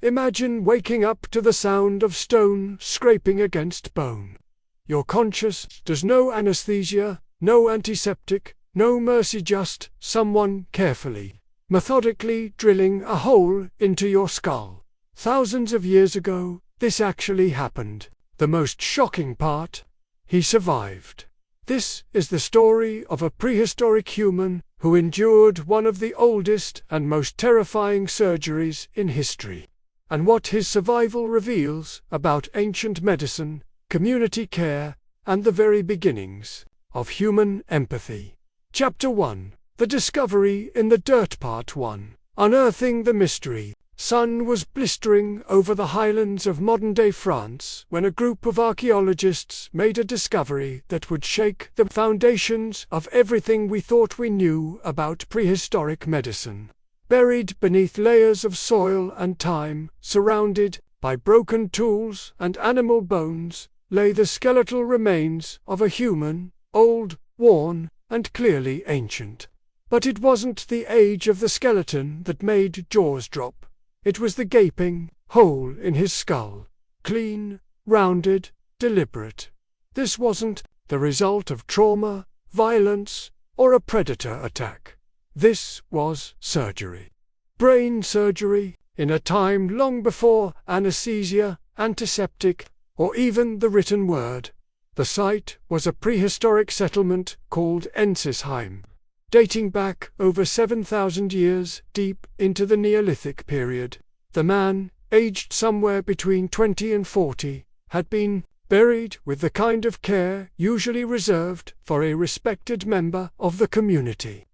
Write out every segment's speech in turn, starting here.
Imagine waking up to the sound of stone scraping against bone. You're conscious, there's no anesthesia, no antiseptic, no mercy, just someone carefully, methodically drilling a hole into your skull. Thousands of years ago, this actually happened. The most shocking part? He survived. This is the story of a prehistoric human who endured one of the oldest and most terrifying surgeries in history. And what his survival reveals about ancient medicine, community care, and the very beginnings of human empathy. Chapter 1. The Discovery in the Dirt. Part 1. Unearthing the Mystery. Sun was blistering over the highlands of modern-day France when a group of archaeologists made a discovery that would shake the foundations of everything we thought we knew about prehistoric medicine. Buried beneath layers of soil and time, surrounded by broken tools and animal bones, lay the skeletal remains of a human, old, worn, and clearly ancient. But it wasn't the age of the skeleton that made jaws drop. It was the gaping hole in his skull. Clean, rounded, deliberate. This wasn't the result of trauma, violence, or a predator attack. This was surgery. Brain surgery, in a time long before anesthesia, antiseptic, or even the written word. The site was a prehistoric settlement called Ensisheim, dating back over 7,000 years deep into the Neolithic period. The man, aged somewhere between 20 and 40, had been buried with the kind of care usually reserved for a respected member of the community.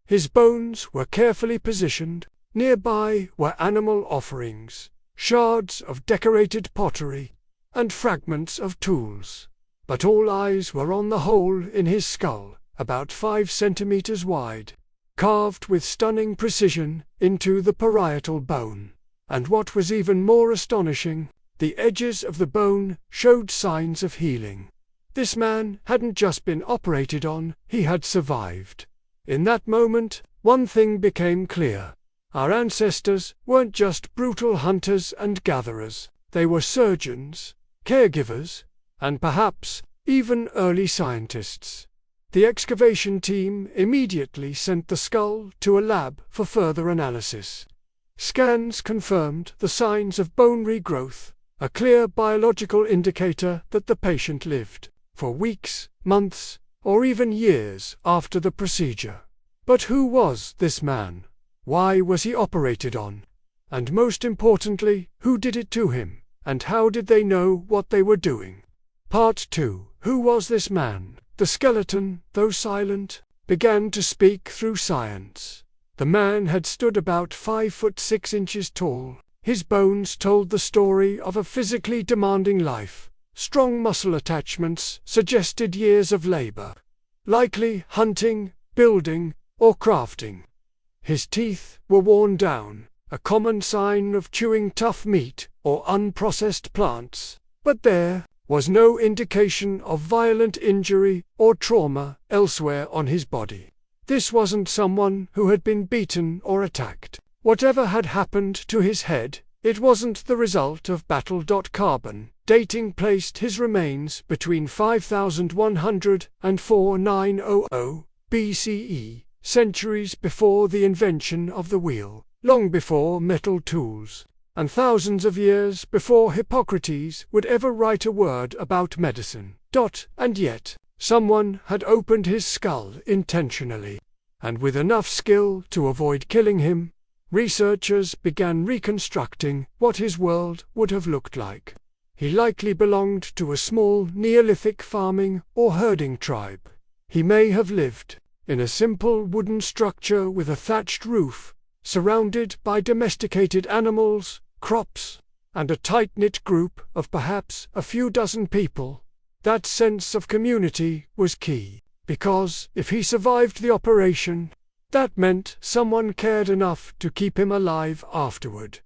His bones were carefully positioned. Nearby were animal offerings, shards of decorated pottery, and fragments of tools. But all eyes were on the hole in his skull, about 5 centimeters wide, carved with stunning precision into the parietal bone. And what was even more astonishing, the edges of the bone showed signs of healing. This man hadn't just been operated on, he had survived. In that moment, one thing became clear. Our ancestors weren't just brutal hunters and gatherers, they were surgeons, caregivers, and perhaps even early scientists. The excavation team immediately sent the skull to a lab for further analysis. Scans confirmed the signs of bone regrowth, a clear biological indicator that the patient lived for weeks, months, or even years after the procedure. But who was this man? Why was he operated on? And most importantly, who did it to him? And how did they know what they were doing? Part 2. Who was this man? The skeleton, though silent, began to speak through science. The man had stood about 5 foot 6 inches tall. His bones told the story of a physically demanding life. Strong muscle attachments suggested years of labor. Likely hunting, building, or crafting. His teeth were worn down, a common sign of chewing tough meat or unprocessed plants, but there was no indication of violent injury or trauma elsewhere on his body. This wasn't someone who had been beaten or attacked. Whatever had happened to his head, it wasn't the result of battle. Carbon dating placed his remains between 5100 and 4900 BCE, centuries before the invention of the wheel, long before metal tools, and thousands of years before Hippocrates would ever write a word about medicine. And yet, someone had opened his skull intentionally, and with enough skill to avoid killing him, researchers began reconstructing what his world would have looked like. He likely belonged to a small Neolithic farming or herding tribe. He may have lived in a simple wooden structure with a thatched roof, surrounded by domesticated animals, crops, and a tight-knit group of perhaps a few dozen people. That sense of community was key, because if he survived the operation, that meant someone cared enough to keep him alive afterward.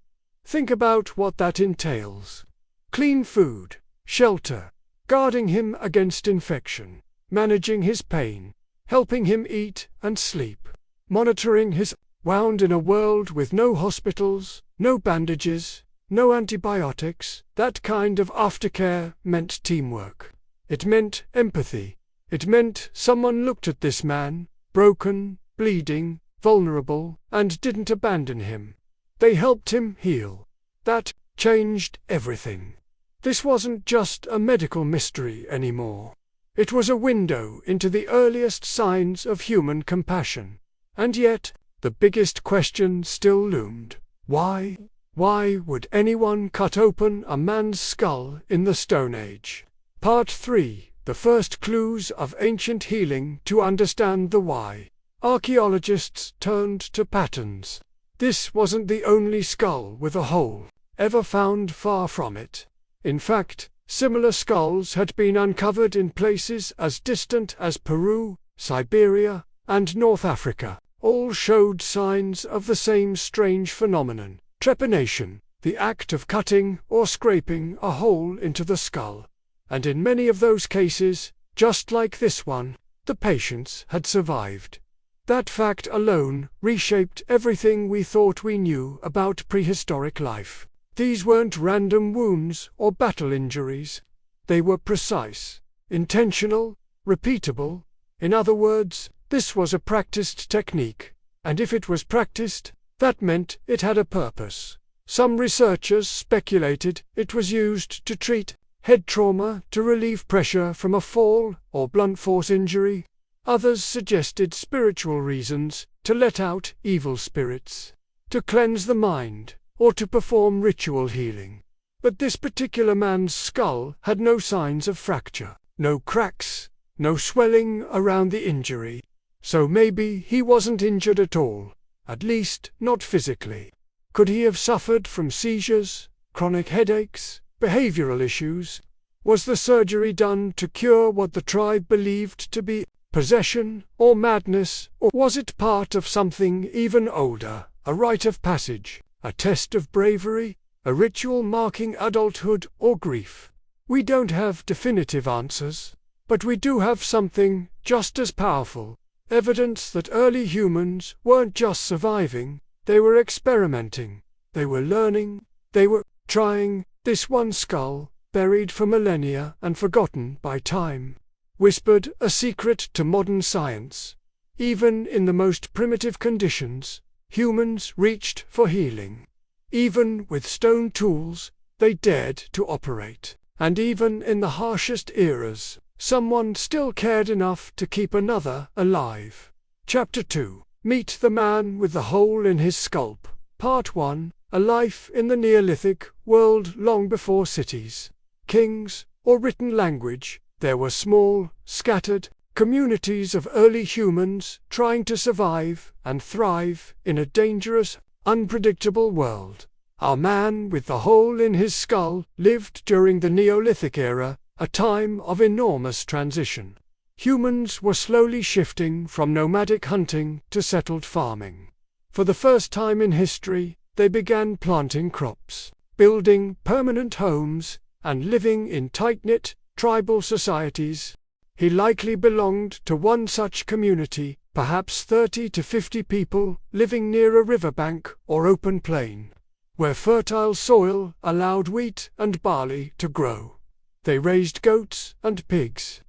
Think about what that entails. Clean food, shelter, guarding him against infection, managing his pain, helping him eat and sleep, monitoring his wound in a world with no hospitals, no bandages, no antibiotics. That kind of aftercare meant teamwork. It meant empathy. It meant someone looked at this man, broken, bleeding, vulnerable, and didn't abandon him. They helped him heal. That changed everything. This wasn't just a medical mystery anymore. It was a window into the earliest signs of human compassion. And yet, the biggest question still loomed. Why? Why would anyone cut open a man's skull in the Stone Age? Part 3. The first clues of ancient healing to understand the why. Archaeologists turned to patterns. This wasn't the only skull with a hole ever found, far from it. In fact, similar skulls had been uncovered in places as distant as Peru, Siberia, and North Africa. All showed signs of the same strange phenomenon: trepanation, the act of cutting or scraping a hole into the skull. And in many of those cases, just like this one, the patients had survived. That fact alone reshaped everything we thought we knew about prehistoric life. These weren't random wounds or battle injuries. They were precise, intentional, repeatable. In other words, this was a practiced technique, and if it was practiced, that meant it had a purpose. Some researchers speculated it was used to treat head trauma, to relieve pressure from a fall or blunt force injury. Others suggested spiritual reasons, to let out evil spirits, to cleanse the mind, or to perform ritual healing. But this particular man's skull had no signs of fracture, no cracks, no swelling around the injury. So maybe he wasn't injured at all, at least not physically. Could he have suffered from seizures, chronic headaches, behavioral issues? Was the surgery done to cure what the tribe believed to be possession or madness, or was it part of something even older, a rite of passage, a test of bravery, a ritual marking adulthood or grief? We don't have definitive answers, but we do have something just as powerful: evidence that early humans weren't just surviving, they were experimenting, they were learning, they were trying. This one skull, buried for millennia and forgotten by time, whispered a secret to modern science. Even in the most primitive conditions, humans reached for healing. Even with stone tools, they dared to operate. And even in the harshest eras, someone still cared enough to keep another alive. Chapter 2. Meet the man with the hole in his skull. Part 1. A life in the Neolithic world long before cities, kings, or written language. There were small, scattered communities of early humans trying to survive and thrive in a dangerous, unpredictable world. Our man with the hole in his skull lived during the Neolithic era, a time of enormous transition. Humans were slowly shifting from nomadic hunting to settled farming. For the first time in history, they began planting crops, building permanent homes, and living in tight-knit, tribal societies. He likely belonged to one such community, perhaps 30 to 50 people living near a riverbank or open plain, where fertile soil allowed wheat and barley to grow. They raised goats and pigs.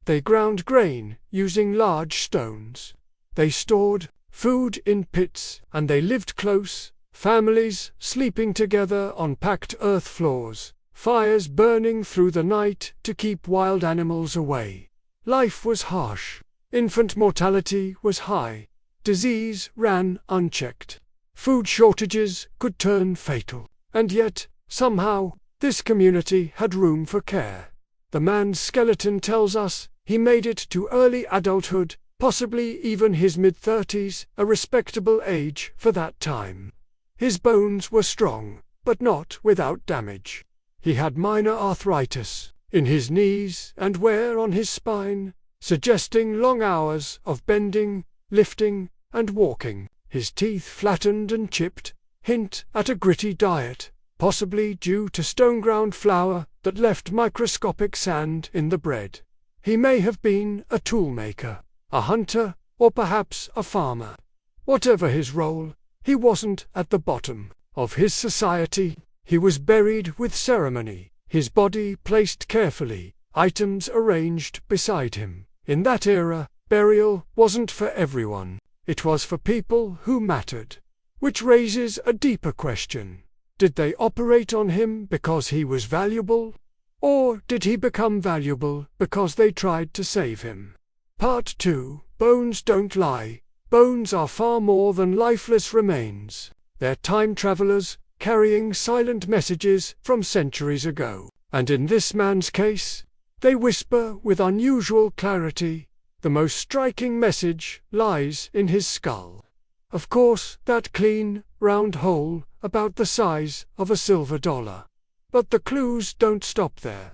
They ground grain using large stones. They stored food in pits, and they lived close, families sleeping together on packed earth floors, fires burning through the night to keep wild animals away. Life was harsh. Infant mortality was high. Disease ran unchecked. Food shortages could turn fatal. And yet, somehow, this community had room for care. The man's skeleton tells us he made it to early adulthood, possibly even his mid-30s, a respectable age for that time. His bones were strong, but not without damage. He had minor arthritis in his knees and wear on his spine, suggesting long hours of bending, lifting, and walking. His teeth flattened and chipped, hint at a gritty diet, possibly due to stone-ground flour that left microscopic sand in the bread. He may have been a toolmaker, a hunter, or perhaps a farmer. Whatever his role, he wasn't at the bottom of his society. He was buried with ceremony, his body placed carefully, items arranged beside him. In that era, burial wasn't for everyone. It was for people who mattered. Which raises a deeper question. Did they operate on him because he was valuable? Or did he become valuable because they tried to save him? Part 2. Bones don't lie. Bones are far more than lifeless remains. They're time travelers, carrying silent messages from centuries ago. And in this man's case, they whisper with unusual clarity. The most striking message lies in his skull. Of course, that clean, round hole, about the size of a silver dollar. But the clues don't stop there.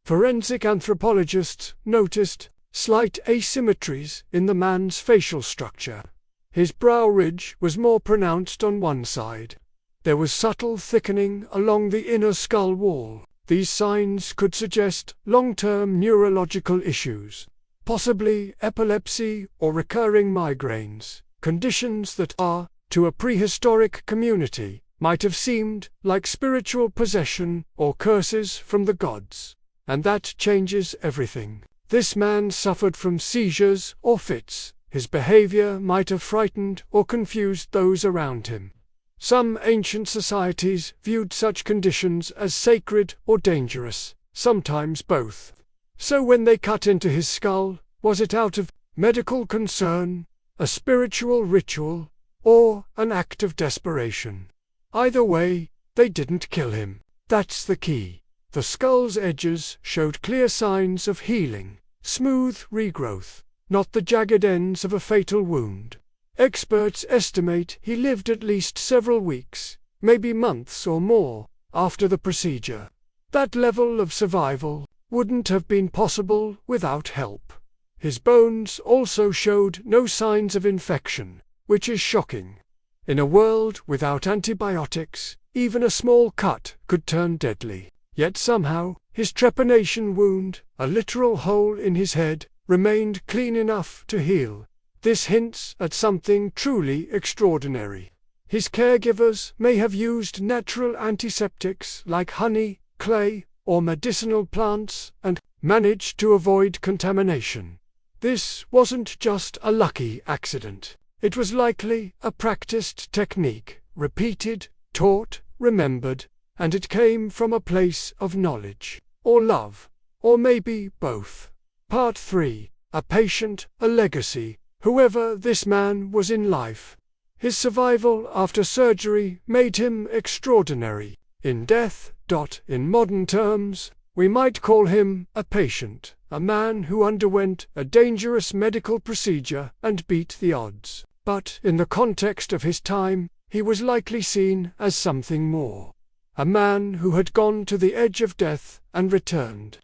Forensic anthropologists noticed slight asymmetries in the man's facial structure. His brow ridge was more pronounced on one side. There was subtle thickening along the inner skull wall. These signs could suggest long-term neurological issues, possibly epilepsy or recurring migraines, conditions that are, to a prehistoric community, might have seemed like spiritual possession or curses from the gods. And that changes everything. This man suffered from seizures or fits. His behavior might have frightened or confused those around him. Some ancient societies viewed such conditions as sacred or dangerous, sometimes both. So when they cut into his skull, was it out of medical concern, a spiritual ritual, or an act of desperation? Either way, they didn't kill him. That's the key. The skull's edges showed clear signs of healing, smooth regrowth, not the jagged ends of a fatal wound. Experts estimate he lived at least several weeks, maybe months or more, after the procedure. That level of survival wouldn't have been possible without help. His bones also showed no signs of infection, which is shocking. In a world without antibiotics, even a small cut could turn deadly. Yet somehow, his trepanation wound, a literal hole in his head, remained clean enough to heal. This hints at something truly extraordinary. His caregivers may have used natural antiseptics like honey, clay, or medicinal plants, and managed to avoid contamination. This wasn't just a lucky accident. It was likely a practiced technique, repeated, taught, remembered, and it came from a place of knowledge, or love, or maybe both. Part 3. A patient, a legacy. Whoever this man was in life, his survival after surgery made him extraordinary. In death, in modern terms, we might call him a patient, a man who underwent a dangerous medical procedure and beat the odds. But in the context of his time, he was likely seen as something more. A man who had gone to the edge of death and returned.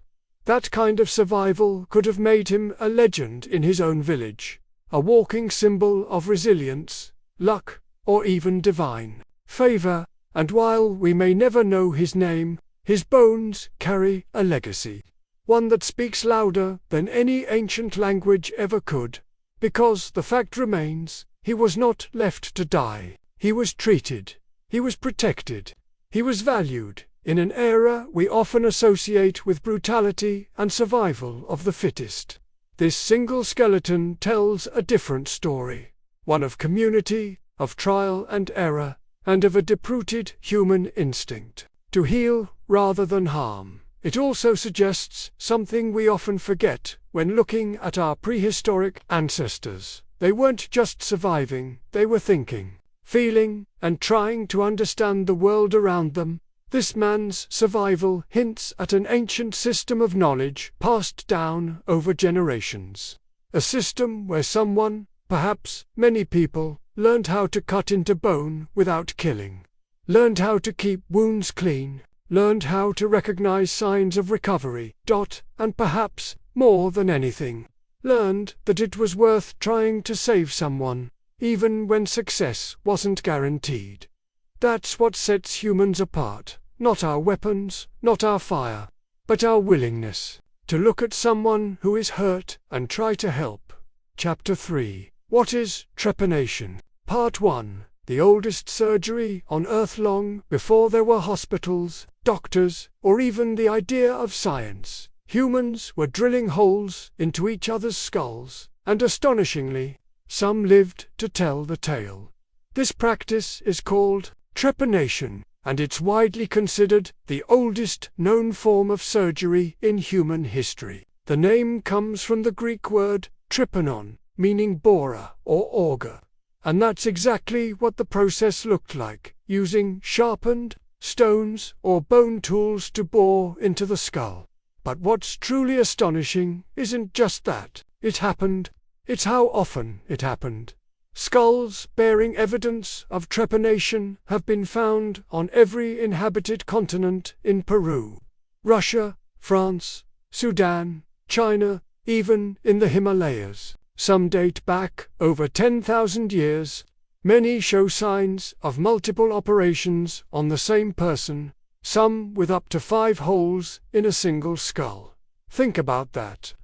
That kind of survival could have made him a legend in his own village, a walking symbol of resilience, luck, or even divine favor, and while we may never know his name, his bones carry a legacy, one that speaks louder than any ancient language ever could, because the fact remains, he was not left to die. He was treated, he was protected, he was valued, in an era we often associate with brutality and survival of the fittest. This single skeleton tells a different story, one of community, of trial and error, and of a deep-rooted human instinct to heal rather than harm. It also suggests something we often forget when looking at our prehistoric ancestors. They weren't just surviving, they were thinking, feeling, and trying to understand the world around them. This man's survival hints at an ancient system of knowledge passed down over generations. A system where someone, perhaps many people, learned how to cut into bone without killing, learned how to keep wounds clean, learned how to recognize signs of recovery, and perhaps, more than anything, learned that it was worth trying to save someone, even when success wasn't guaranteed. That's what sets humans apart. Not our weapons, not our fire, but our willingness to look at someone who is hurt and try to help. Chapter 3. What is trepanation? Part 1. the oldest surgery on Earth long before there were hospitals, doctors, or even the idea of science. Humans were drilling holes into each other's skulls, and astonishingly, some lived to tell the tale. This practice is called trepanation, and it's widely considered the oldest known form of surgery in human history. The name comes from the Greek word trypanon, meaning borer or auger. And that's exactly what the process looked like, using sharpened stones or bone tools to bore into the skull. But what's truly astonishing isn't just that it happened, it's how often it happened. Skulls bearing evidence of trepanation have been found on every inhabited continent in Peru, Russia, France, Sudan, China, even in the Himalayas. Some date back over 10,000 years. Many show signs of multiple operations on the same person, some with up to 5 holes in a single skull. Think about that.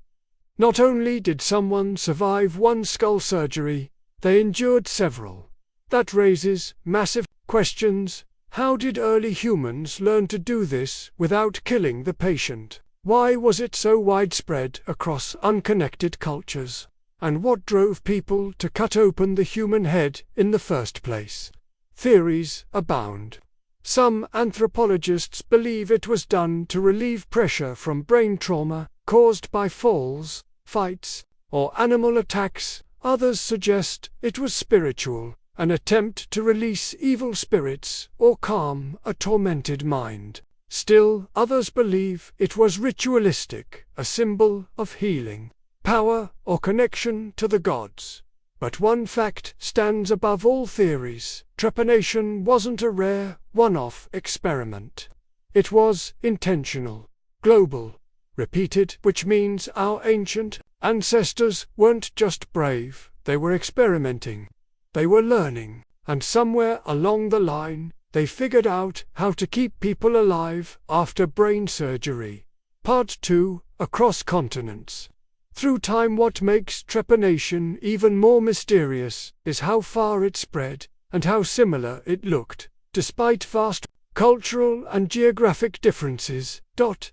Not only did someone survive one skull surgery, they endured several. That raises massive questions. How did early humans learn to do this without killing the patient? Why was it so widespread across unconnected cultures? And what drove people to cut open the human head in the first place? Theories abound. Some anthropologists believe it was done to relieve pressure from brain trauma caused by falls, fights, or animal attacks. Others suggest it was spiritual, an attempt to release evil spirits or calm a tormented mind. Still, others believe it was ritualistic, a symbol of healing, power, or connection to the gods. But one fact stands above all theories: trepanation wasn't a rare, one-off experiment. It was intentional, global, repeated, which means our ancient ancestors weren't just brave, they were experimenting. They were learning, and somewhere along the line, they figured out how to keep people alive after brain surgery. Part 2: Across Continents. Through time, what makes trepanation even more mysterious is how far it spread and how similar it looked, despite vast cultural and geographic differences.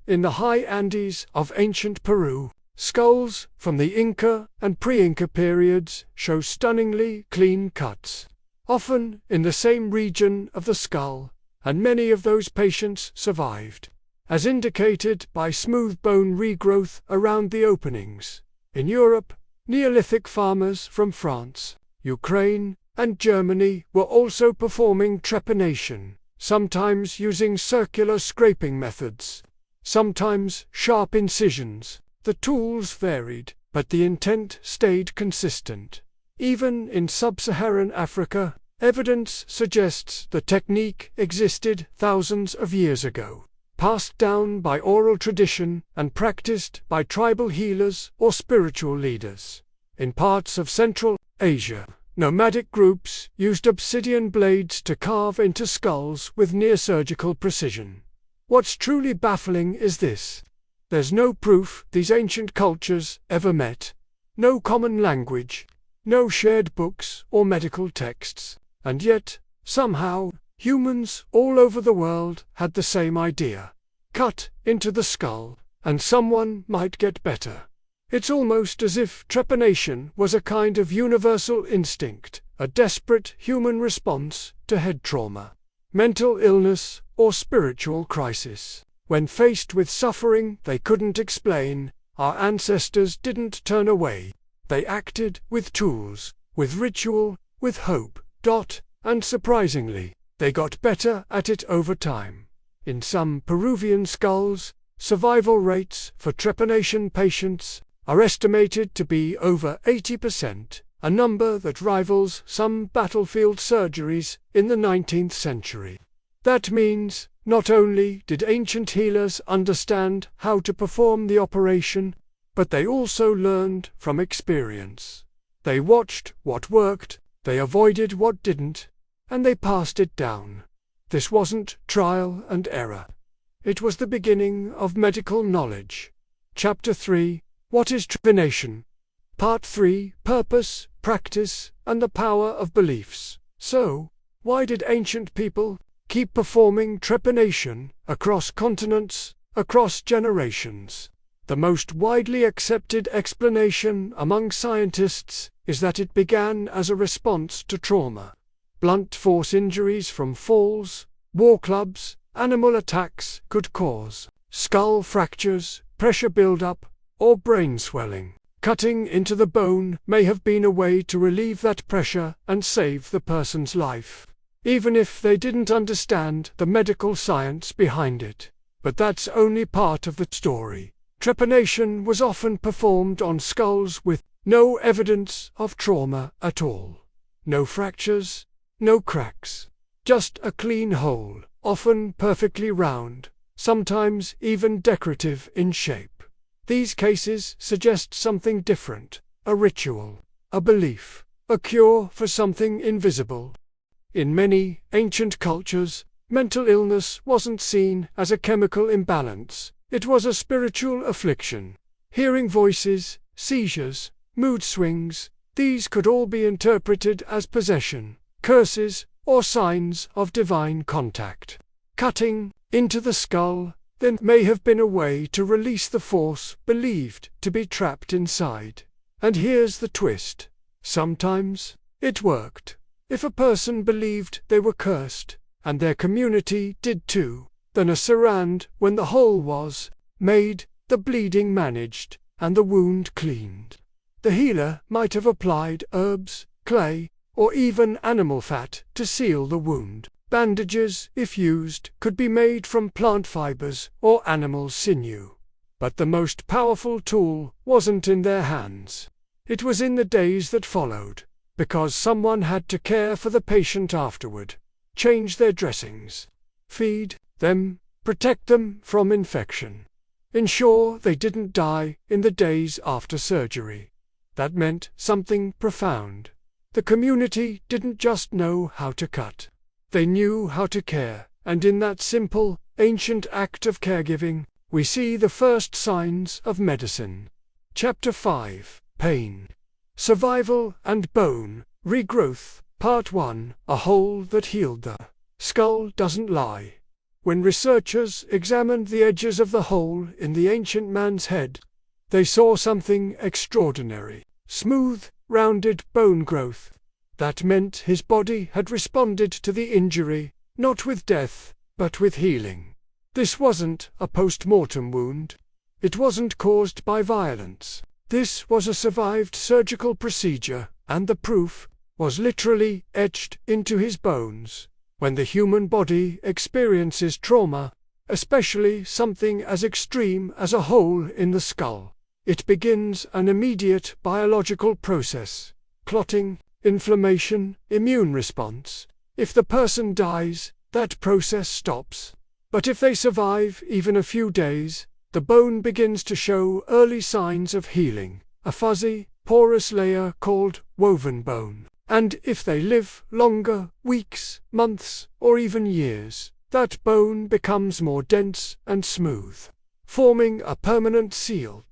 In the high Andes of ancient Peru, skulls from the Inca and pre-Inca periods show stunningly clean cuts, often in the same region of the skull, and many of those patients survived, as indicated by smooth bone regrowth around the openings. In Europe, Neolithic farmers from France, Ukraine, and Germany were also performing trepanation, sometimes using circular scraping methods, sometimes sharp incisions. The tools varied, but the intent stayed consistent. Even in sub-Saharan Africa, evidence suggests the technique existed thousands of years ago, passed down by oral tradition and practiced by tribal healers or spiritual leaders. In parts of Central Asia, nomadic groups used obsidian blades to carve into skulls with near-surgical precision. What's truly baffling is this: there's no proof these ancient cultures ever met, no common language, no shared books or medical texts, and yet, somehow, humans all over the world had the same idea: cut into the skull, and someone might get better. It's almost as if trepanation was a kind of universal instinct, a desperate human response to head trauma, mental illness, or spiritual crisis. When faced with suffering they couldn't explain, our ancestors didn't turn away. They acted with tools, with ritual, with hope. And surprisingly, they got better at it over time. In some Peruvian skulls, survival rates for trepanation patients are estimated to be over 80%, a number that rivals some battlefield surgeries in the 19th century. That means, not only did ancient healers understand how to perform the operation, but they also learned from experience. They watched what worked, they avoided what didn't, and they passed it down. This wasn't trial and error. It was the beginning of medical knowledge. Chapter 3: What is trepanation? Part 3: Purpose, Practice, and the Power of Beliefs. So, Why did ancient people keep performing trepanation across continents, across generations? The most widely accepted explanation among scientists is that it began as a response to trauma. Blunt force injuries from falls, war clubs, animal attacks could cause skull fractures, pressure buildup, or brain swelling. Cutting into the bone may have been a way to relieve that pressure and save the person's life, even if they didn't understand the medical science behind it. But that's only part of the story. Trepanation was often performed on skulls with no evidence of trauma at all. No fractures, no cracks. Just a clean hole, often perfectly round, sometimes even decorative in shape. These cases suggest something different, a ritual, a belief, a cure for something invisible. In many ancient cultures, mental illness wasn't seen as a chemical imbalance, it was a spiritual affliction. Hearing voices, seizures, mood swings, these could all be interpreted as possession, curses, or signs of divine contact. Cutting into the skull then may have been a way to release the force believed to be trapped inside. And here's the twist. Sometimes it worked. If a person believed they were cursed, and their community did too, then a surand when the hole was made, the bleeding managed, and the wound cleaned. The healer might have applied herbs, clay, or even animal fat to seal the wound. Bandages, if used, could be made from plant fibers or animal sinew. But the most powerful tool wasn't in their hands. It was in the days that followed, because someone had to care for the patient afterward, change their dressings, feed them, protect them from infection, ensure they didn't die in the days after surgery. That meant something profound. The community didn't just know how to cut. They knew how to care, and in that simple, ancient act of caregiving, we see the first signs of medicine. Chapter 5: Pain, Survival and Bone Regrowth. Part 1: A hole that healed. The skull doesn't lie. When researchers examined the edges of the hole in the ancient man's head, they saw something extraordinary. Smooth, rounded bone growth. That meant his body had responded to the injury, not with death, but with healing. This wasn't a post-mortem wound. It wasn't caused by violence. This was a survived surgical procedure, and the proof was literally etched into his bones. When the human body experiences trauma, especially something as extreme as a hole in the skull, it begins an immediate biological process: clotting, inflammation, immune response. If the person dies, that process stops. But if they survive even a few days, the bone begins to show early signs of healing, a fuzzy, porous layer called woven bone. And if they live longer, weeks, months, or even years, that bone becomes more dense and smooth, forming a permanent seal.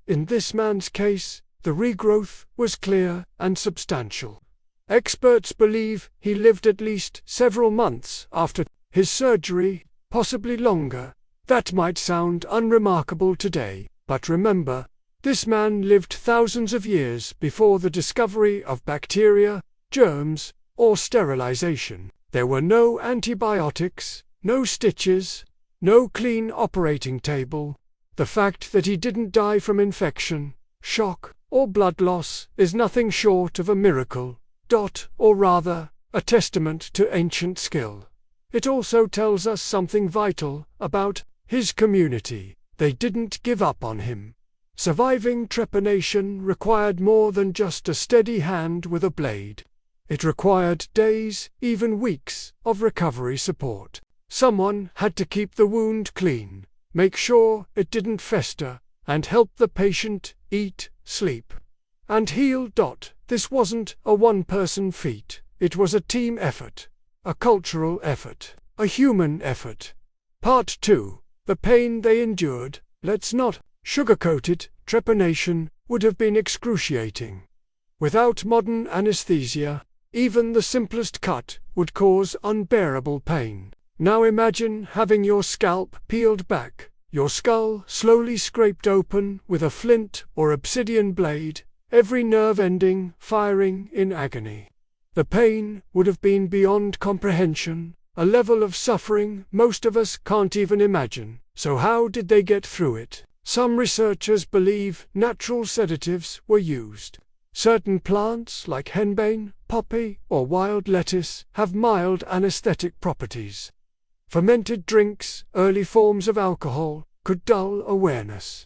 In this man's case, the regrowth was clear and substantial. Experts believe he lived at least several months after his surgery, possibly longer. That might sound unremarkable today, but remember, this man lived thousands of years before the discovery of bacteria, germs, or sterilization. There were no antibiotics, no stitches, no clean operating table. The fact that he didn't die from infection, shock, or blood loss is nothing short of a miracle, or rather, a testament to ancient skill. It also tells us something vital about his community. They didn't give up on him. Surviving trepanation required more than just a steady hand with a blade. It required days, even weeks, of recovery support. Someone had to keep the wound clean, make sure it didn't fester, and help the patient eat, sleep, and heal. This wasn't a one-person feat. It was a team effort, a cultural effort, a human effort. Part 2: The pain they endured. Let's not sugarcoat it. Trepanation would have been excruciating. Without modern anesthesia, Even the simplest cut would cause unbearable pain. Now imagine having your scalp peeled back, your skull slowly scraped open with a flint or obsidian blade, every nerve ending firing in agony. The pain would have been beyond comprehension, a level of suffering most of us can't even imagine. So how did they get through it? Some researchers believe natural sedatives were used. Certain plants like henbane, poppy, or wild lettuce have mild anesthetic properties. Fermented drinks, early forms of alcohol, could dull awareness.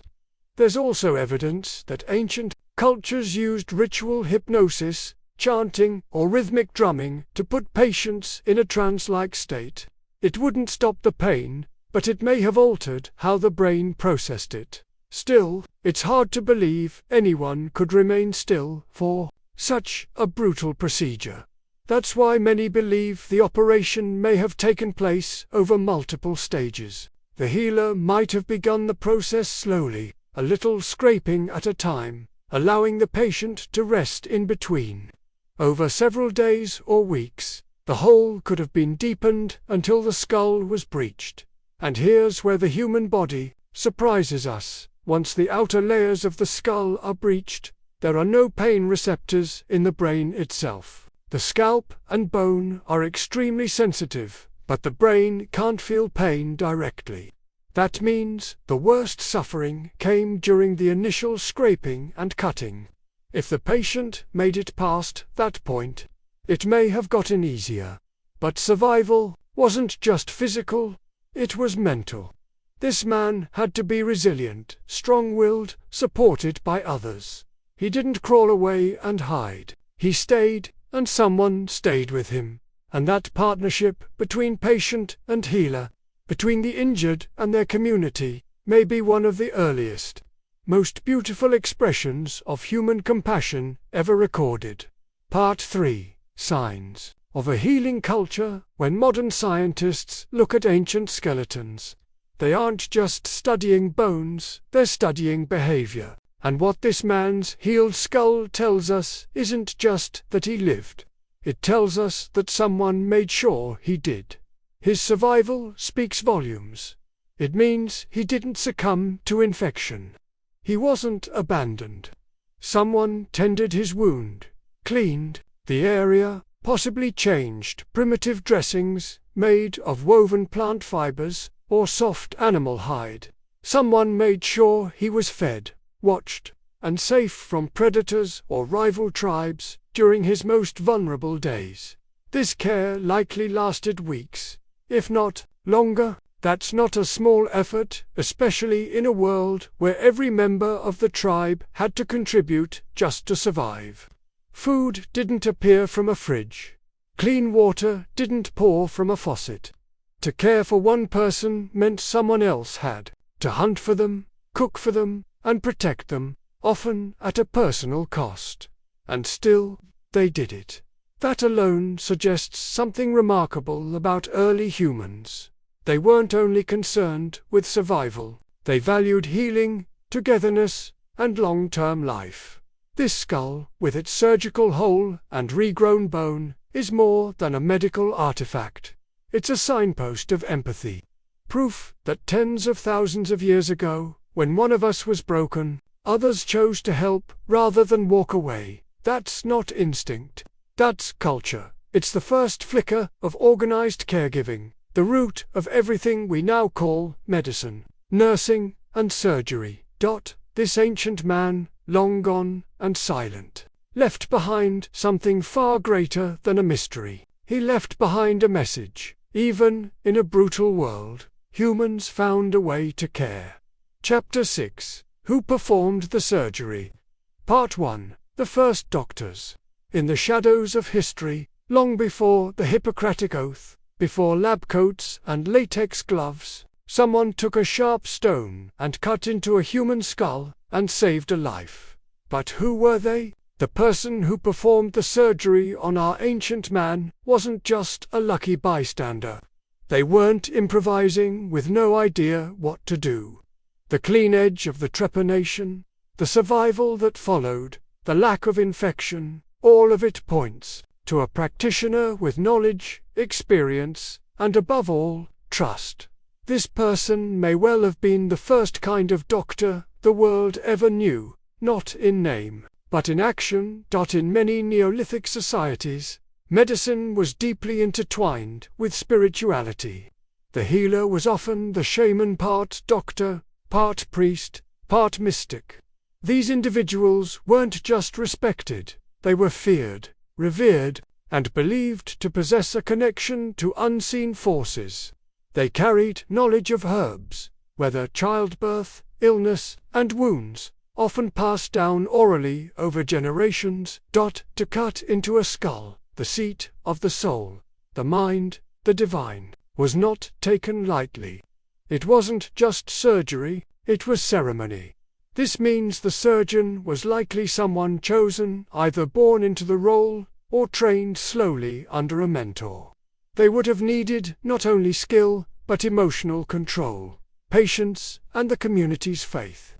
There's also evidence that ancient cultures used ritual hypnosis, chanting, or rhythmic drumming to put patients in a trance-like state. It wouldn't stop the pain, but it may have altered how the brain processed it. Still, it's hard to believe anyone could remain still for such a brutal procedure. That's why many believe the operation may have taken place over multiple stages. The healer might have begun the process slowly, a little scraping at a time, allowing the patient to rest in between. Over several days or weeks, the hole could have been deepened until the skull was breached. And here's where the human body surprises us. Once the outer layers of the skull are breached, there are no pain receptors in the brain itself. The scalp and bone are extremely sensitive, but the brain can't feel pain directly. That means the worst suffering came during the initial scraping and cutting. If the patient made it past that point, it may have gotten easier. But survival wasn't just physical, it was mental. This man had to be resilient, strong-willed, supported by others. He didn't crawl away and hide. He stayed, and someone stayed with him. And that partnership between patient and healer, between the injured and their community, may be one of the earliest, most beautiful expressions of human compassion ever recorded. Part 3. Signs of a healing culture. When modern scientists look at ancient skeletons, they aren't just studying bones, they're studying behavior. And what this man's healed skull tells us isn't just that he lived. It tells us that someone made sure he did. His survival speaks volumes. It means he didn't succumb to infection. He wasn't abandoned. Someone tended his wound, cleaned the area, possibly changed primitive dressings made of woven plant fibers or soft animal hide. Someone made sure he was fed, watched, and safe from predators or rival tribes during his most vulnerable days. This care likely lasted weeks, if not longer. That's not a small effort, especially in a world where every member of the tribe had to contribute just to survive. Food didn't appear from a fridge. Clean water didn't pour from a faucet. To care for one person meant someone else had to hunt for them, cook for them, and protect them, often at a personal cost. And still, they did it. That alone suggests something remarkable about early humans. They weren't only concerned with survival, they valued healing, togetherness, and long-term life. This skull, with its surgical hole and regrown bone, is more than a medical artifact. It's a signpost of empathy. Proof that tens of thousands of years ago, when one of us was broken, others chose to help rather than walk away. That's not instinct. That's culture. It's the first flicker of organized caregiving, the root of everything we now call medicine, nursing, and surgery. This ancient man, long gone and silent, left behind something far greater than a mystery. He left behind a message. Even in a brutal world, humans found a way to care. Chapter 6. Who performed the surgery? Part 1. The first doctors. In the shadows of history, long before the Hippocratic Oath, before lab coats and latex gloves, someone took a sharp stone and cut into a human skull and saved a life. But who were they? The person who performed the surgery on our ancient man wasn't just a lucky bystander. They weren't improvising with no idea what to do. The clean edge of the trepanation, the survival that followed, the lack of infection, all of it points to a practitioner with knowledge, experience, and above all, trust. This person may well have been the first kind of doctor the world ever knew, not in name, but in action. In many Neolithic societies, medicine was deeply intertwined with spirituality. The healer was often the shaman, part doctor, part priest, part mystic. These individuals weren't just respected, they were feared, revered, and believed to possess a connection to unseen forces. They carried knowledge of herbs, whether childbirth, illness, and wounds, often passed down orally over generations. To cut into a skull, the seat of the soul, the mind, the divine, was not taken lightly. It wasn't just surgery, it was ceremony. This means the surgeon was likely someone chosen, either born into the role, or trained slowly under a mentor. They would have needed not only skill, but emotional control, patience, and the community's faith.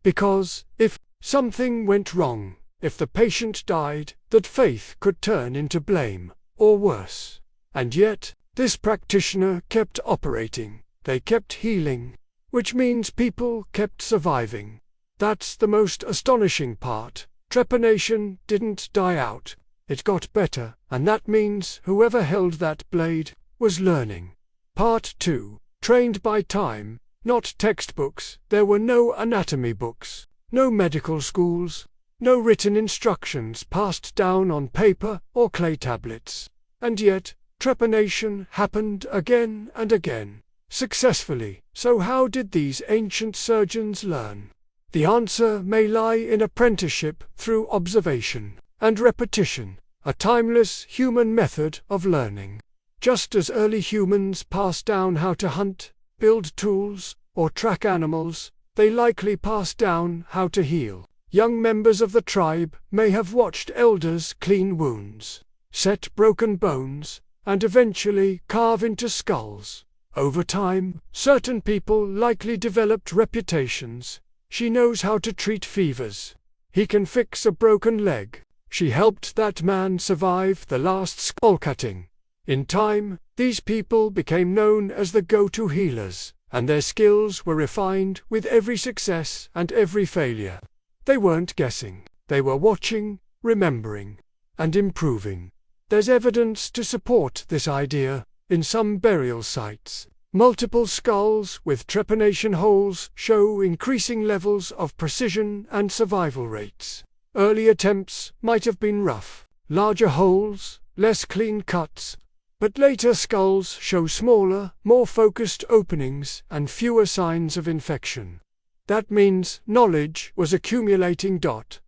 Because, if something went wrong, if the patient died, that faith could turn into blame, or worse. And yet, this practitioner kept operating, they kept healing, which means people kept surviving. That's the most astonishing part. Trepanation didn't die out, it got better, and that means whoever held that blade was learning. Part 2. Trained by time, not textbooks. There were no anatomy books, no medical schools, no written instructions passed down on paper or clay tablets. And yet, trepanation happened again and again, successfully. So how did these ancient surgeons learn? The answer may lie in apprenticeship through observation and repetition, a timeless human method of learning. Just as early humans passed down how to hunt, build tools, or track animals, they likely passed down how to heal. Young members of the tribe may have watched elders clean wounds, set broken bones, and eventually carve into skulls. Over time, certain people likely developed reputations. She knows how to treat fevers. He can fix a broken leg. She helped that man survive the last skull cutting. In time, these people became known as the go-to healers, and their skills were refined with every success and every failure. They weren't guessing. They were watching, remembering, and improving. There's evidence to support this idea. In some burial sites, multiple skulls with trepanation holes show increasing levels of precision and survival rates. Early attempts might have been rough, larger holes, less clean cuts, but later skulls show smaller, more focused openings and fewer signs of infection. That means knowledge was accumulating.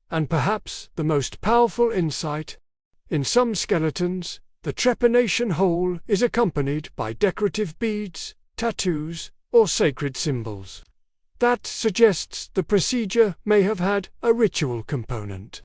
And perhaps the most powerful insight, in some skeletons, the trepanation hole is accompanied by decorative beads, tattoos, or sacred symbols. That suggests the procedure may have had a ritual component,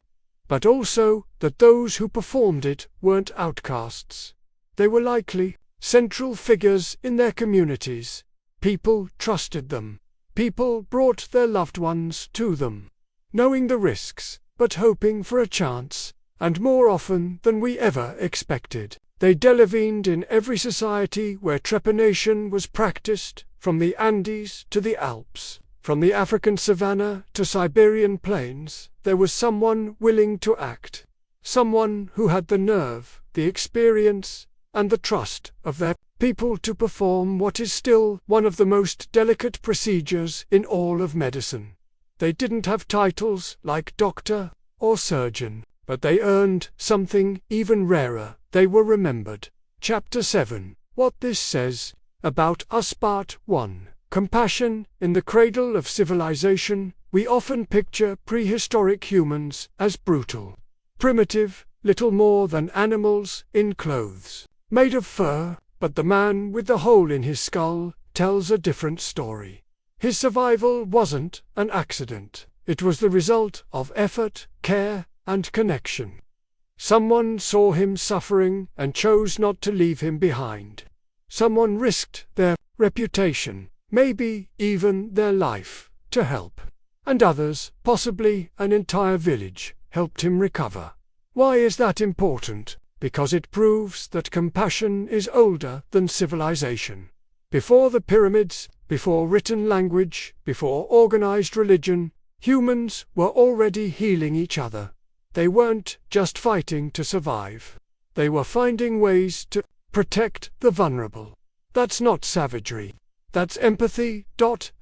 but also that those who performed it weren't outcasts. They were likely central figures in their communities. People trusted them. People brought their loved ones to them, knowing the risks, but hoping for a chance. And more often than we ever expected, they delevined in every society where trepanation was practiced, from the Andes to the Alps, from the African savanna to Siberian plains. There was someone willing to act, someone who had the nerve, the experience, and the trust of their people to perform what is still one of the most delicate procedures in all of medicine. They didn't have titles like doctor or surgeon, but they earned something even rarer. They were remembered. Chapter 7. What this says about us. Part 1. Compassion. In the cradle of civilization, we often picture prehistoric humans as brutal, primitive, little more than animals in clothes made of fur. But the man with the hole in his skull tells a different story. His survival wasn't an accident. It was the result of effort, care, and connection. Someone saw him suffering and chose not to leave him behind. Someone risked their reputation, maybe even their life, to help. And others, possibly an entire village, helped him recover. Why is that important? because it proves that compassion is older than civilization. Before the pyramids, before written language, before organized religion, humans were already healing each other. They weren't just fighting to survive. They were finding ways to protect the vulnerable. That's not savagery. That's empathy.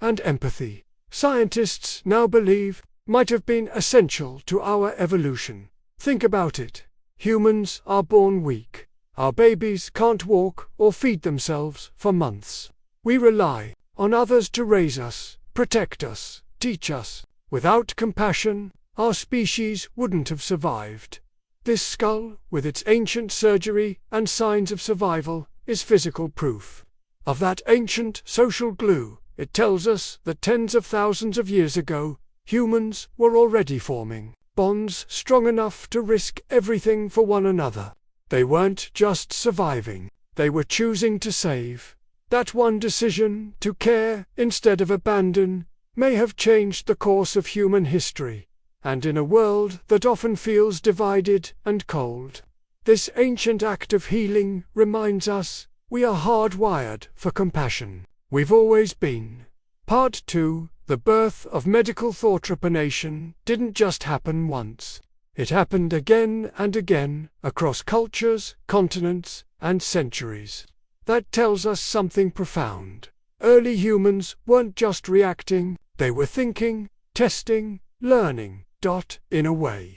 And empathy, scientists now believe, might have been essential to our evolution. Think about it. Humans are born weak. Our babies can't walk or feed themselves for months. We rely on others to raise us, protect us, teach us. Without compassion, our species wouldn't have survived. This skull, with its ancient surgery and signs of survival, is physical proof of that ancient social glue. It tells us that tens of thousands of years ago, humans were already forming bonds strong enough to risk everything for one another. They weren't just surviving, they were choosing to save. That one decision, to care instead of abandon, may have changed the course of human history. And in a world that often feels divided and cold, this ancient act of healing reminds us we are hardwired for compassion. We've always been. Part 2. The birth of medical thought. Trepanation didn't just happen once. It happened again and again, across cultures, continents, and centuries. That tells us something profound. Early humans weren't just reacting, they were thinking, testing, learning. In a way,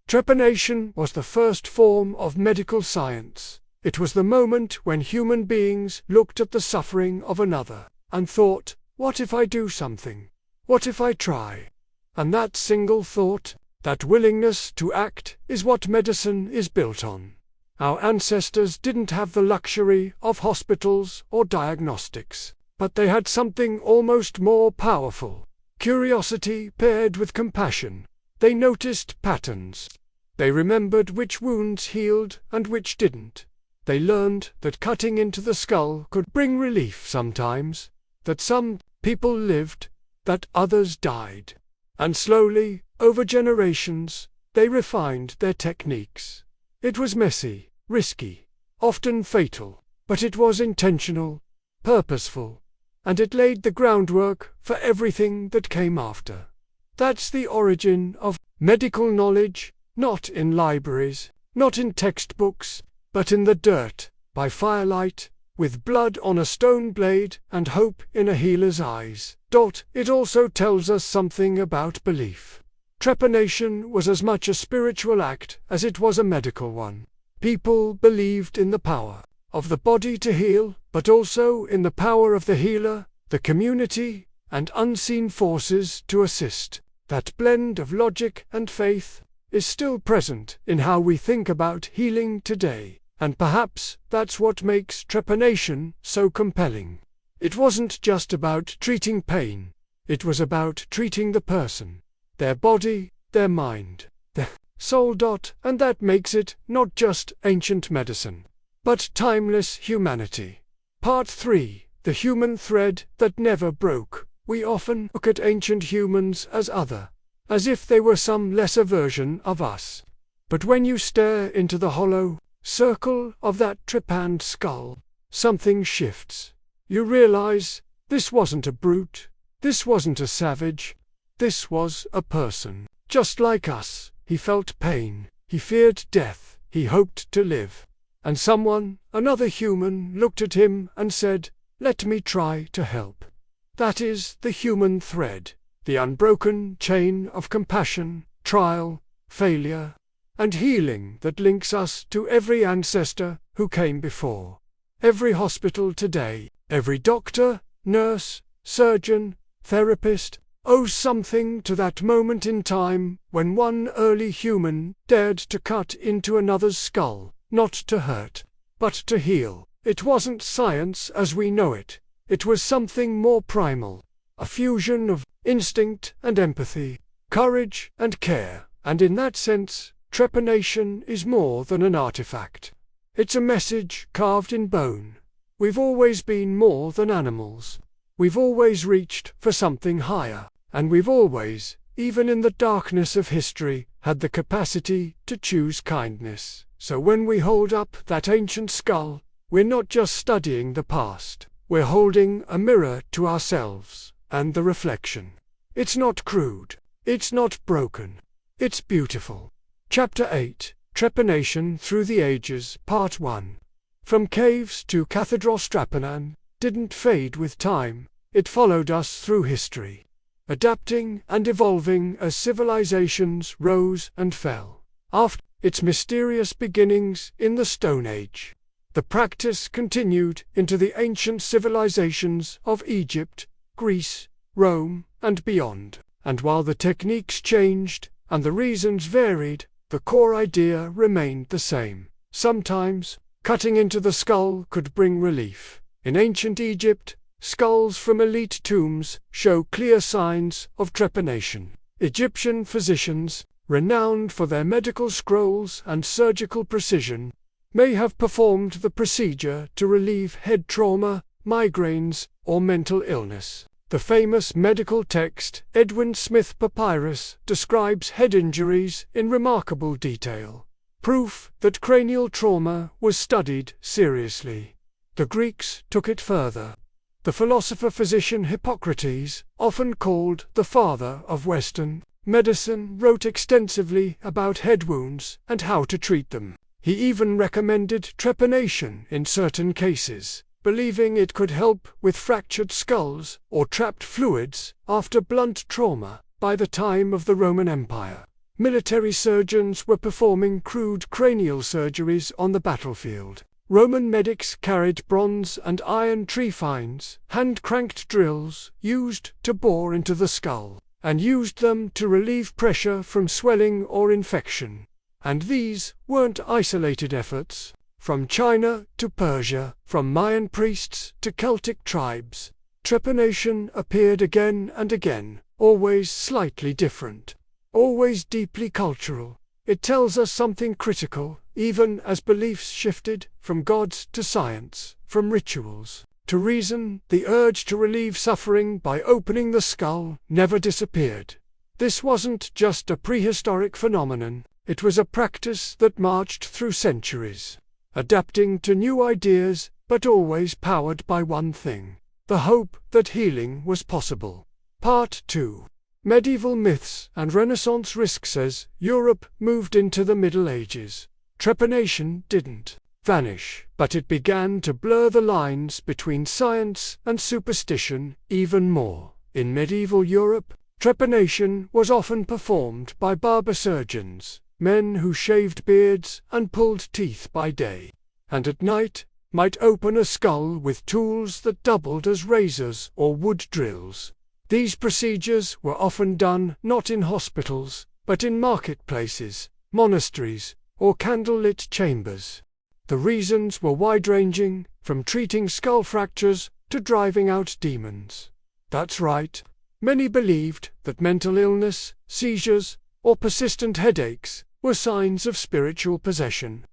trepanation was the first form of medical science. It was the moment when human beings looked at the suffering of another and thought, what if I do something? What if I try? And that single thought, that willingness to act, is what medicine is built on. Our ancestors didn't have the luxury of hospitals or diagnostics, but they had something almost more powerful: curiosity paired with compassion. They noticed patterns. They remembered which wounds healed and which didn't. They learned that cutting into the skull could bring relief sometimes, that some people lived, that others died. And slowly, over generations, they refined their techniques. It was messy, risky, often fatal, but it was intentional, purposeful, and it laid the groundwork for everything that came after. That's the origin of medical knowledge, not in libraries, not in textbooks, but in the dirt, by firelight, with blood on a stone blade and hope in a healer's eyes. It also tells us something about belief. Trepanation was as much a spiritual act as it was a medical one. People believed in the power of the body to heal, but also in the power of the healer, the community, and unseen forces to assist. That blend of logic and faith is still present in how we think about healing today, and perhaps that's what makes trepanation so compelling. It wasn't just about treating pain, it was about treating the person, their body, their mind, their soul. And that makes it not just ancient medicine, but timeless humanity. Part 3. The human thread that never broke. We often look at ancient humans as other, as if they were some lesser version of us. But when you stare into the hollow circle of that trepanned skull, something shifts. You realize this wasn't a brute, this wasn't a savage, this was a person. Just like us, he felt pain, he feared death, he hoped to live. And someone, another human, looked at him and said, "Let me try to help." That is the human thread, the unbroken chain of compassion, trial, failure, and healing that links us to every ancestor who came before. Every hospital today, every doctor, nurse, surgeon, therapist, owes something to that moment in time when one early human dared to cut into another's skull, not to hurt, but to heal. It wasn't science as we know it. It was something more primal, a fusion of instinct and empathy, courage and care, and in that sense, trepanation is more than an artifact. It's a message carved in bone. We've always been more than animals. We've always reached for something higher, and we've always, even in the darkness of history, had the capacity to choose kindness. So when we hold up that ancient skull, we're not just studying the past, we're holding a mirror to ourselves and the reflection. It's not crude, it's not broken, it's beautiful. Chapter 8, Trepanation Through the Ages, Part 1. From caves to Cathedral, Trepanation didn't fade with time, it followed us through history, adapting and evolving as civilizations rose and fell. After its mysterious beginnings in the Stone Age, the practice continued into the ancient civilizations of Egypt, Greece, Rome, and beyond. And while the techniques changed and the reasons varied, the core idea remained the same. Sometimes, cutting into the skull could bring relief. In ancient Egypt, skulls from elite tombs show clear signs of trepanation. Egyptian physicians, renowned for their medical scrolls and surgical precision, may have performed the procedure to relieve head trauma, migraines, or mental illness. The famous medical text, Edwin Smith Papyrus, describes head injuries in remarkable detail, proof that cranial trauma was studied seriously. The Greeks took it further. The philosopher-physician Hippocrates, often called the father of Western medicine, wrote extensively about head wounds and how to treat them. He even recommended trepanation in certain cases, believing it could help with fractured skulls or trapped fluids after blunt trauma. By the time of the Roman Empire, military surgeons were performing crude cranial surgeries on the battlefield. Roman medics carried bronze and iron trephines, hand-cranked drills used to bore into the skull, and used them to relieve pressure from swelling or infection. And these weren't isolated efforts. From China to Persia, from Mayan priests to Celtic tribes, trepanation appeared again and again, always slightly different, always deeply cultural. It tells us something critical, even as beliefs shifted from gods to science, from rituals to reason. The urge to relieve suffering by opening the skull never disappeared. This wasn't just a prehistoric phenomenon, it was a practice that marched through centuries, adapting to new ideas, but always powered by one thing: the hope that healing was possible. Part 2. Medieval myths and Renaissance risks. As Europe moved into the Middle Ages, trepanation didn't vanish, but it began to blur the lines between science and superstition even more. In medieval Europe, trepanation was often performed by barber surgeons, men who shaved beards and pulled teeth by day, and at night might open a skull with tools that doubled as razors or wood drills. These procedures were often done not in hospitals, but in marketplaces, monasteries, or candlelit chambers. The reasons were wide-ranging, from treating skull fractures to driving out demons. That's right, many believed that mental illness, seizures, or persistent headaches were signs of spiritual possession.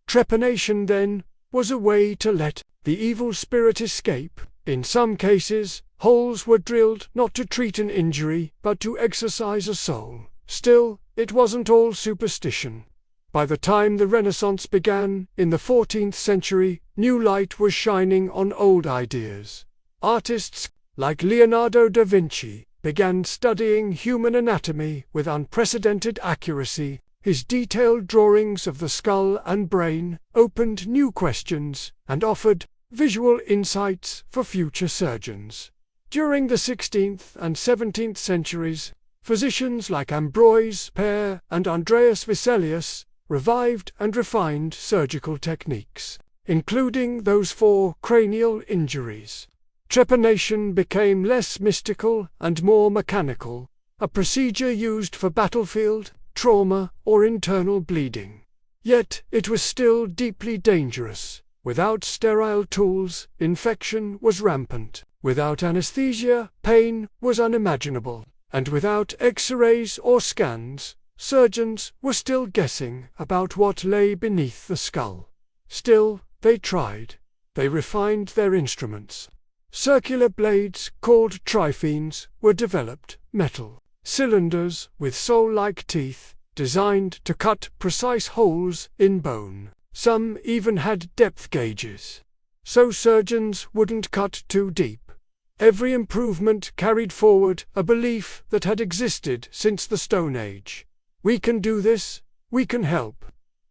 Trepanation, then, was a way to let the evil spirit escape. In some cases, holes were drilled not to treat an injury, but to exorcise a soul. Still, it wasn't all superstition. By the time the Renaissance began, in the 14th century, new light was shining on old ideas. Artists, like Leonardo da Vinci, began studying human anatomy with unprecedented accuracy. His detailed drawings of the skull and brain opened new questions and offered visual insights for future surgeons. During the 16th and 17th centuries, physicians like Ambroise Pare and Andreas Vesalius revived and refined surgical techniques, including those for cranial injuries. Trepanation became less mystical and more mechanical, a procedure used for battlefield trauma or internal bleeding. Yet it was still deeply dangerous. Without sterile tools, infection was rampant. Without anesthesia, pain was unimaginable. And without X-rays or scans, surgeons were still guessing about what lay beneath the skull. Still, they tried. They refined their instruments. Circular blades, called triphenes, were developed, metal cylinders with sole-like teeth, designed to cut precise holes in bone. Some even had depth gauges, so surgeons wouldn't cut too deep. Every improvement carried forward a belief that had existed since the Stone Age. We can do this, we can help.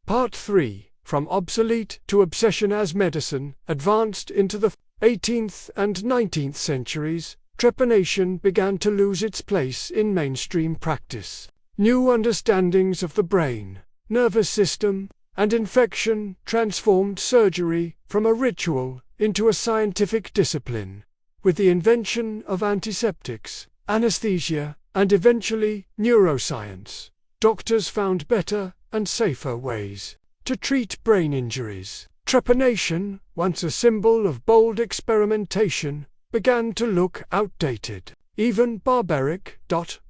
Part 3, From Obsolete to Obsession as Medicine, advanced into the 18th and 19th centuries. Trepanation began to lose its place in mainstream practice. New understandings of the brain, nervous system, and infection transformed surgery from a ritual into a scientific discipline. With the invention of antiseptics, anesthesia, and eventually neuroscience, doctors found better and safer ways to treat brain injuries. Trepanation, once a symbol of bold experimentation, began to look outdated, even barbaric.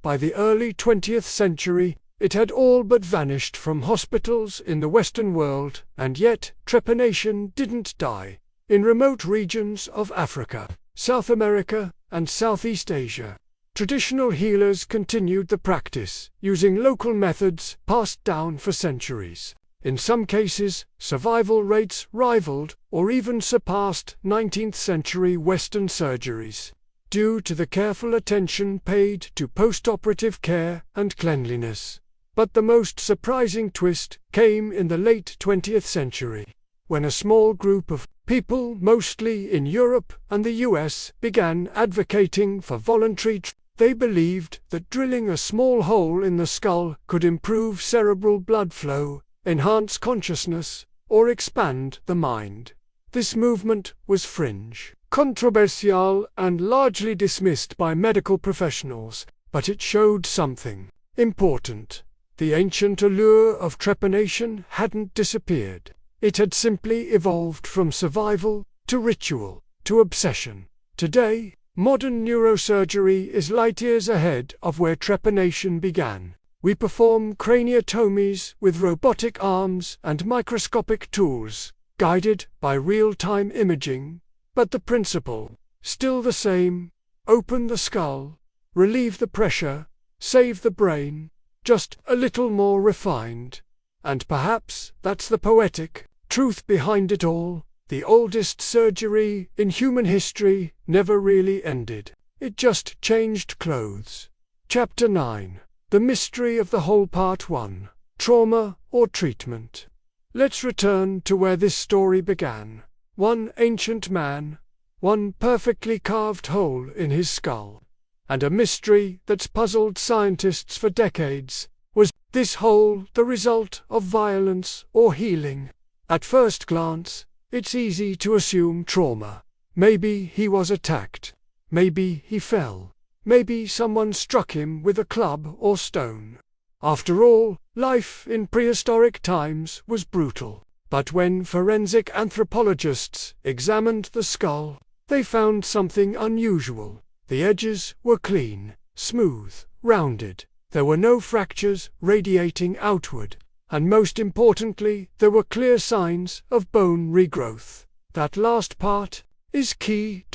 By the early 20th century, it had all but vanished from hospitals in the Western world, and yet trepanation didn't die. In remote regions of Africa, South America, and Southeast Asia, traditional healers continued the practice, using local methods passed down for centuries. In some cases, survival rates rivaled or even surpassed 19th-century Western surgeries, due to the careful attention paid to post-operative care and cleanliness. But the most surprising twist came in the late 20th century, when a small group of people, mostly in Europe and the US, began advocating for voluntary They believed that drilling a small hole in the skull could improve cerebral blood flow, enhance consciousness, or expand the mind. This movement was fringe, controversial, and largely dismissed by medical professionals, but it showed something important. The ancient allure of trepanation hadn't disappeared. It had simply evolved from survival to ritual to obsession. Today, modern neurosurgery is light years ahead of where trepanation began. We perform craniotomies with robotic arms and microscopic tools, guided by real-time imaging, but the principle, still the same: open the skull, relieve the pressure, save the brain, just a little more refined. And perhaps that's the poetic truth behind it all. The oldest surgery in human history never really ended. It just changed clothes. Chapter 9. The Mystery of the Whole. Part 1. Trauma or Treatment. Let's return to where this story began. One ancient man, one perfectly carved hole in his skull, and a mystery that's puzzled scientists for decades. Was this hole the result of violence or healing? At first glance, it's easy to assume trauma. Maybe he was attacked. Maybe he fell. Maybe someone struck him with a club or stone. After all, life in prehistoric times was brutal. But when forensic anthropologists examined the skull, they found something unusual. The edges were clean, smooth, rounded. There were no fractures radiating outward. And most importantly, there were clear signs of bone regrowth. That last part is key.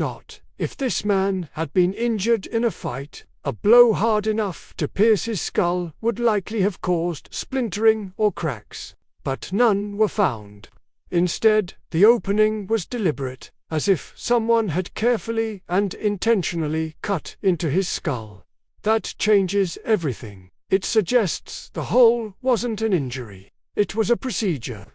If this man had been injured in a fight, a blow hard enough to pierce his skull would likely have caused splintering or cracks. But none were found. Instead, the opening was deliberate, as if someone had carefully and intentionally cut into his skull. That changes everything. It suggests the hole wasn't an injury. It was a procedure.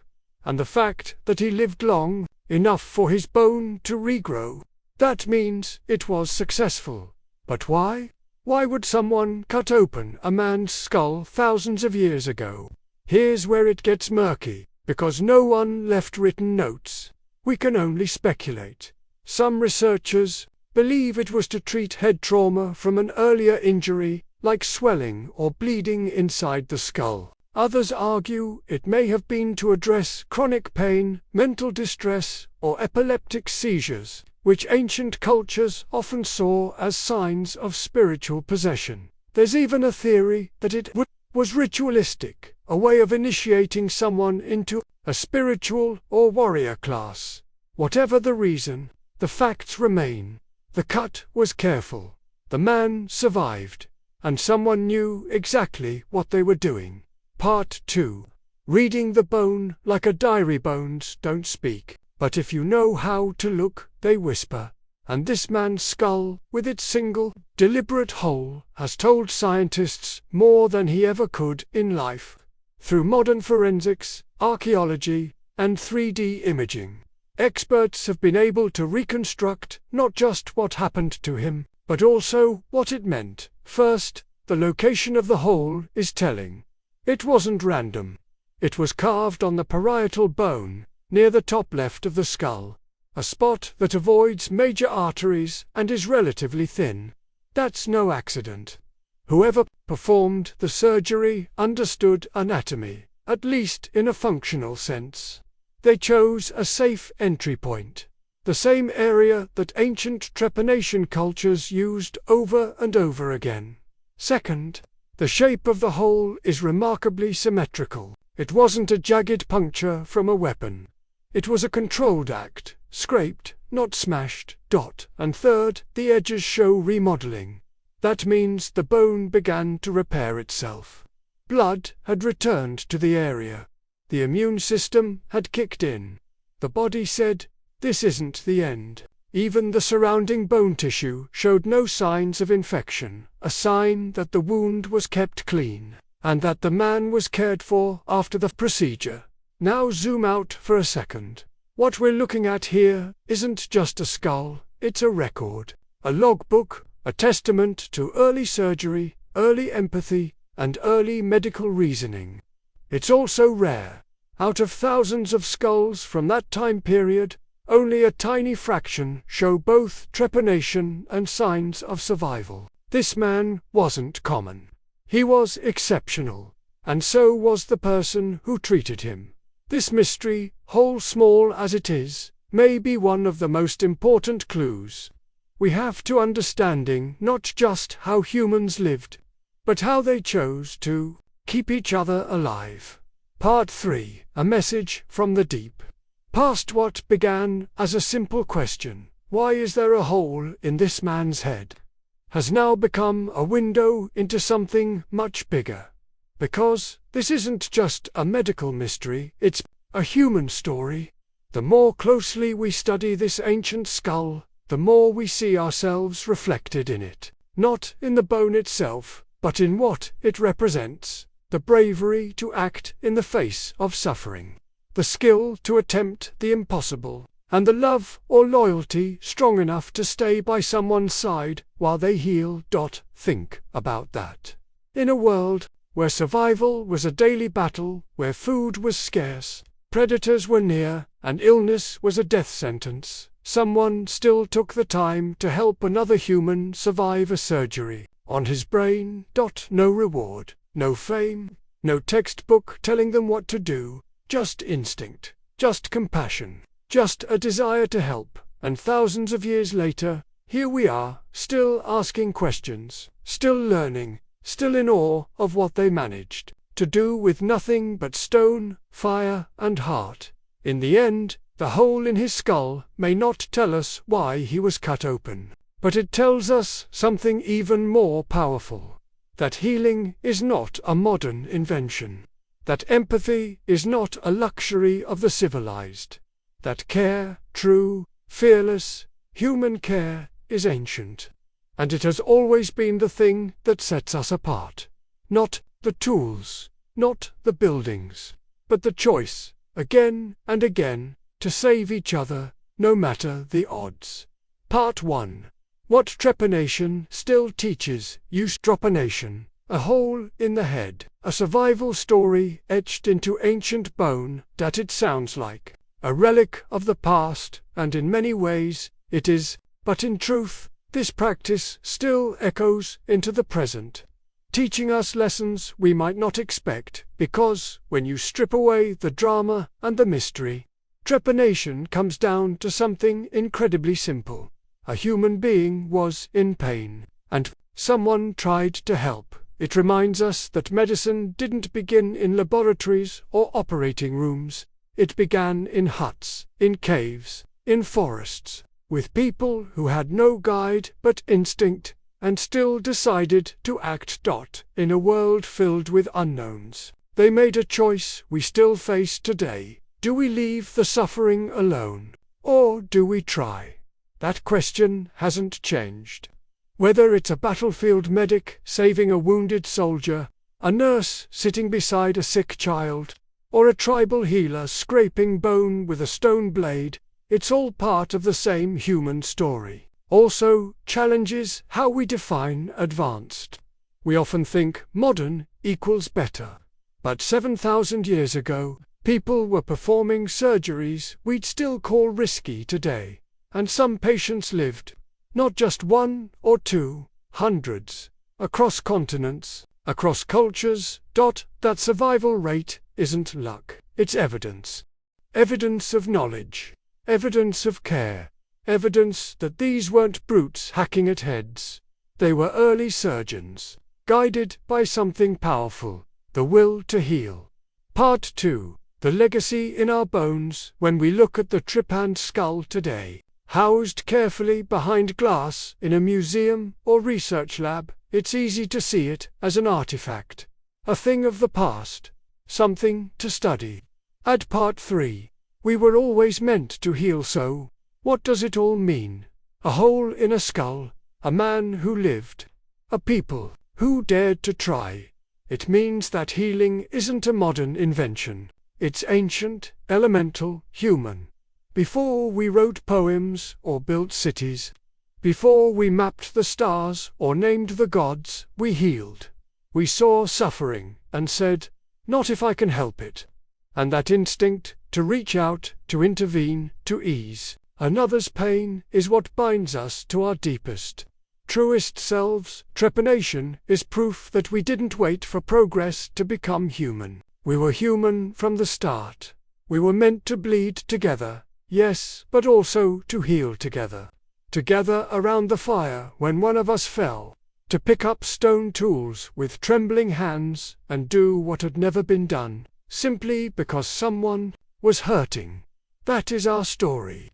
And the fact that he lived long enough for his bone to regrow, that means it was successful. But why? Why would someone cut open a man's skull thousands of years ago? Here's where it gets murky, because no one left written notes. We can only speculate. Some researchers believe it was to treat head trauma from an earlier injury, like swelling or bleeding inside the skull. Others argue it may have been to address chronic pain, mental distress, or epileptic seizures, which ancient cultures often saw as signs of spiritual possession. There's even a theory that it was ritualistic, a way of initiating someone into a spiritual or warrior class. Whatever the reason, the facts remain. The cut was careful. The man survived. And someone knew exactly what they were doing. Part 2. Reading the bone like a diary. Bones don't speak, but if you know how to look, they whisper. And this man's skull, with its single, deliberate hole, has told scientists more than he ever could in life. Through modern forensics, archaeology, and 3D imaging, experts have been able to reconstruct not just what happened to him, but also what it meant. First, the location of the hole is telling. It wasn't random. It was carved on the parietal bone, near the top left of the skull, a spot that avoids major arteries and is relatively thin. That's no accident. Whoever performed the surgery understood anatomy, at least in a functional sense. They chose a safe entry point, the same area that ancient trepanation cultures used over and over again. Second, the shape of the hole is remarkably symmetrical. It wasn't a jagged puncture from a weapon. It was a controlled act, scraped, not smashed. And third, the edges show remodeling. That means the bone began to repair itself. Blood had returned to the area. The immune system had kicked in. The body said, "This isn't the end." Even the surrounding bone tissue showed no signs of infection, a sign that the wound was kept clean, and that the man was cared for after the procedure. Now zoom out for a second. What we're looking at here isn't just a skull, it's a record, a logbook, a testament to early surgery, early empathy, and early medical reasoning. It's also rare. Out of thousands of skulls from that time period, only a tiny fraction show both trepanation and signs of survival. This man wasn't common. He was exceptional, and so was the person who treated him. This mystery, whole small as it is, may be one of the most important clues we have to understanding not just how humans lived, but how they chose to keep each other alive. Part 3. A message from the deep. Past what began as a simple question, why is there a hole in this man's head, has now become a window into something much bigger. Because this isn't just a medical mystery, it's a human story. The more closely we study this ancient skull, the more we see ourselves reflected in it. Not in the bone itself, but in what it represents. The bravery to act in the face of suffering. The skill to attempt the impossible. And the love or loyalty strong enough to stay by someone's side while they heal. Think about that. In a world where survival was a daily battle, where food was scarce, predators were near, and illness was a death sentence, someone still took the time to help another human survive a surgery on his brain. No reward, no fame, no textbook telling them what to do, just instinct, just compassion, just a desire to help. And thousands of years later, here we are, still asking questions, still learning, still in awe of what they managed to do with nothing but stone, fire, and heart. In the end, the hole in his skull may not tell us why he was cut open, but it tells us something even more powerful. That healing is not a modern invention. That empathy is not a luxury of the civilized. That care, true, fearless, human care, is ancient. And it has always been the thing that sets us apart. Not the tools, not the buildings, but the choice, again and again, to save each other, no matter the odds. Part 1. What trepanation still teaches you. Trepanation, a hole in the head, a survival story etched into ancient bone. That it sounds like a relic of the past, and in many ways, it is, but in truth, this practice still echoes into the present, teaching us lessons we might not expect, because, when you strip away the drama and the mystery, trepanation comes down to something incredibly simple. A human being was in pain, and someone tried to help. It reminds us that medicine didn't begin in laboratories or operating rooms. It began in huts, in caves, in forests, with people who had no guide but instinct, and still decided to act. In a world filled with unknowns, They made a choice we still face today. Do we leave the suffering alone? Or do we try? That question hasn't changed. Whether it's a battlefield medic saving a wounded soldier, a nurse sitting beside a sick child, or a tribal healer scraping bone with a stone blade, it's all part of the same human story. Also challenges how we define advanced. We often think modern equals better. But 7,000 years ago, people were performing surgeries we'd still call risky today. And some patients lived. Not just one or two, hundreds. Across continents, across cultures. That survival rate isn't luck. It's evidence. Evidence of knowledge. Evidence of care. Evidence that these weren't brutes hacking at heads. They were early surgeons, guided by something powerful, the will to heal. Part 2. The legacy in our bones. When we look at the tripanned skull today, housed carefully behind glass in a museum or research lab, it's easy to see it as an artifact, a thing of the past, something to study. Add Part 3. We were always meant to heal, so what does it all mean? A hole in a skull, a man who lived, a people who dared to try. It means that healing isn't a modern invention. It's ancient, elemental, human. Before we wrote poems or built cities, before we mapped the stars or named the gods, we healed. We saw suffering and said, "Not if I can help it." And that instinct to reach out, to intervene, to ease another's pain is what binds us to our deepest, truest selves. Trepanation is proof that we didn't wait for progress to become human. We were human from the start. We were meant to bleed together, yes, but also to heal together. Together around the fire when one of us fell, to pick up stone tools with trembling hands and do what had never been done, simply because someone was hurting. That is our story.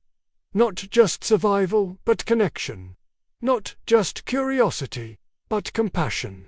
Not just survival, but connection. Not just curiosity, but compassion.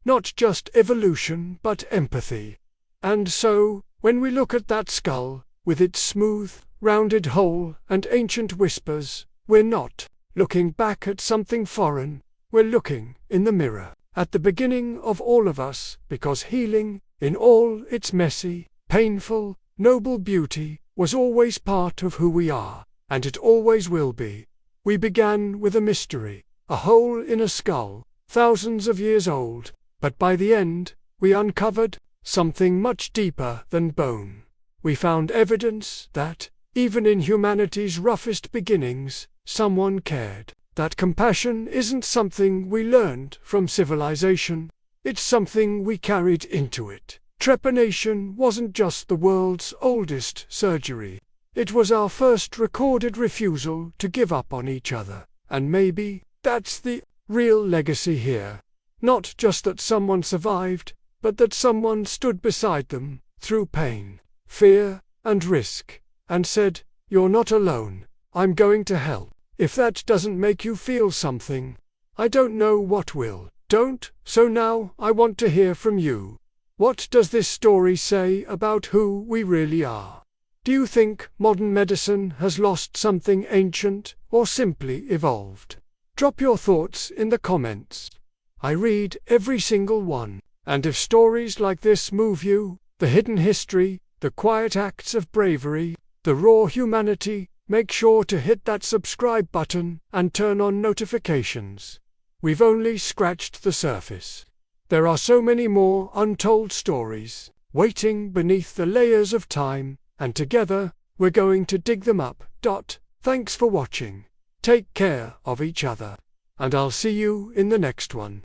Not just evolution, but empathy. And so, when we look at that skull, with its smooth, rounded hole and ancient whispers, we're not looking back at something foreign, we're looking in the mirror, at the beginning of all of us, because healing, in all its messy, painful, noble beauty, was always part of who we are, and it always will be. We began with a mystery, a hole in a skull, thousands of years old, but by the end, we uncovered something much deeper than bone. We found evidence that, even in humanity's roughest beginnings, someone cared. That compassion isn't something we learned from civilization, it's something we carried into it. Trepanation wasn't just the world's oldest surgery. It was our first recorded refusal to give up on each other. And maybe that's the real legacy here. Not just that someone survived, but that someone stood beside them, through pain, fear, and risk, and said, "You're not alone, I'm going to help." If that doesn't make you feel something, I don't know what will. Don't, so now I want to hear from you. What does this story say about who we really are? Do you think modern medicine has lost something ancient, or simply evolved? Drop your thoughts in the comments. I read every single one. And if stories like this move you, the hidden history, the quiet acts of bravery, the raw humanity, make sure to hit that subscribe button and turn on notifications. We've only scratched the surface. There are so many more untold stories, waiting beneath the layers of time, and together, we're going to dig them up. Thanks for watching. Take care of each other. And I'll see you in the next one.